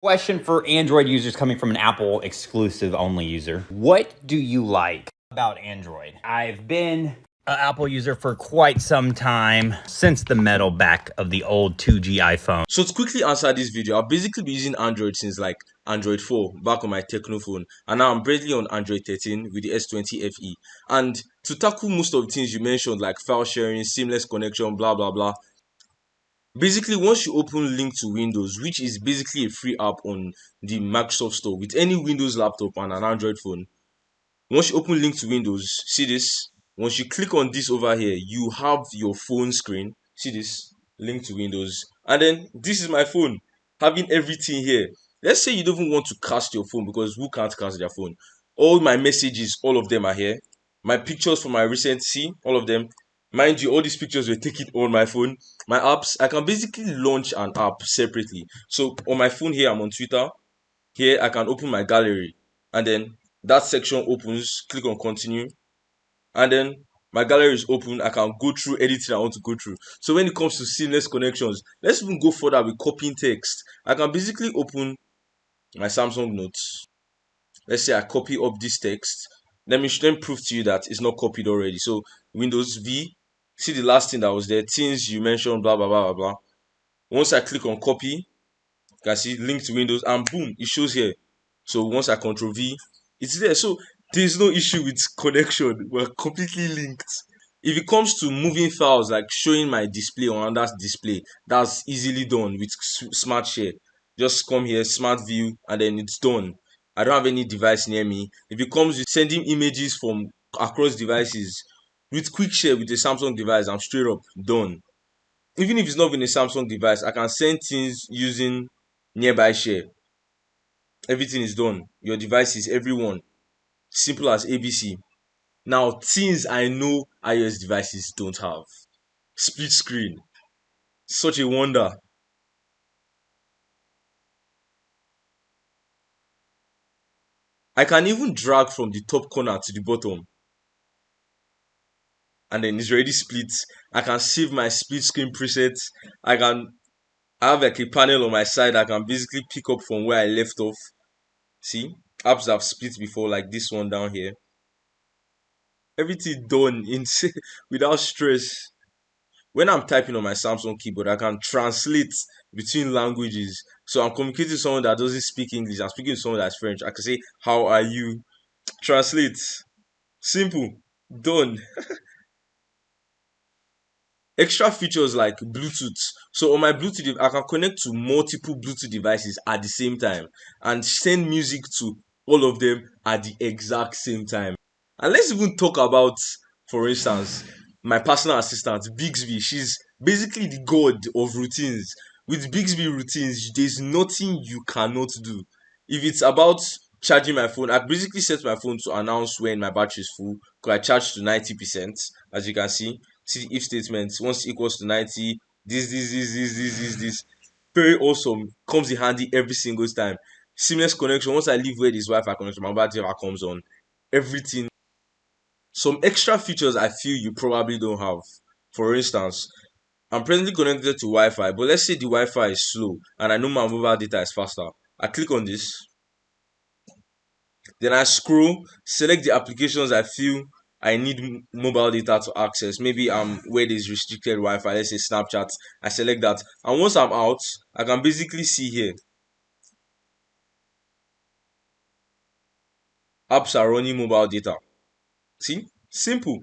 Question for Android users coming from an Apple exclusive only user. What do you like about Android? I've been an Apple user for quite some time, since the metal back of the old 2G iPhone. So to quickly answer this video, I've basically been using Android since like Android 4 back on my Techno phone, and now I'm presently on Android 13 with the S20 FE. And to tackle most of the things you mentioned, like file sharing, seamless connection, blah blah blah, basically once you open Link to Windows, which is basically a free app on the Microsoft Store with any Windows laptop and an Android phone, once you open Link to Windows, see this? Once you click on this over here, you have your phone screen. See this? Link to Windows. And then this is my phone, having everything here. Let's say you don't even want to cast your phone, because who can't cast their phone? All my messages, all of them are here. My pictures from my recent, see, all of them. Mind you, all these pictures were taken on my phone. My apps, I can basically launch an app separately. So on my phone here, I'm on Twitter. Here, I can open my gallery. And then that section opens, click on continue. And then my gallery is open. I can go through anything I want to go through. So when it comes to seamless connections, let's even go further with copying text. I can basically open my Samsung Notes. Let's say I copy up this text. Let me prove to you that it's not copied already. So Windows V, see the last thing that was there, things you mentioned, blah blah blah blah blah. Once I click on copy, you can see link to Windows, and boom, it shows here. So once I Control V, it's there. So there's no issue with connection. We're completely linked. If it comes to moving files, like showing my display on another display, that's easily done with Smart Share. Just come here, Smart View, and then it's done. I don't have any device near me. If it comes with sending images from across devices, with Quick Share with a Samsung device, I'm straight up done. Even if it's not in a Samsung device, I can send things using Nearby Share. Everything is done. Your devices, everyone. Simple as ABC. Now, things I know iOS devices don't have. Split screen. Such a wonder. I can even drag from the top corner to the bottom. And then it's already split. I can save my split screen presets. I have like a panel on my side I can basically pick up from where I left off. See? Apps that have split before, like this one down here. Everything done in without stress. When I'm typing on my Samsung keyboard, I can translate between languages. So I'm communicating with someone that doesn't speak English. I'm speaking to someone that's French. I can say, "How are you?" Translate. Simple. Done. Extra features like Bluetooth. So on my Bluetooth, I can connect to multiple Bluetooth devices at the same time and send music to all of them at the exact same time. And let's even talk about, for instance, my personal assistant, Bixby. She's basically the god of routines. With Bixby routines, there's nothing you cannot do. If it's about charging my phone, I basically set my phone to announce when my battery is full, because I charge to 90%, as you can see. See the if statement, once equals to 90, this. Very awesome. Comes in handy every single time. Seamless connection. Once I leave where this Wi-Fi connection, my battery comes on. Everything. Some extra features I feel you probably don't have. For instance, I'm presently connected to Wi-Fi, but let's say the Wi-Fi is slow and I know my mobile data is faster. I click on this, then I scroll, select the applications I feel I need mobile data to access. Maybe I'm where there's restricted Wi-Fi, let's say Snapchat. I select that, and once I'm out, I can basically see here apps are running mobile data. See, simple.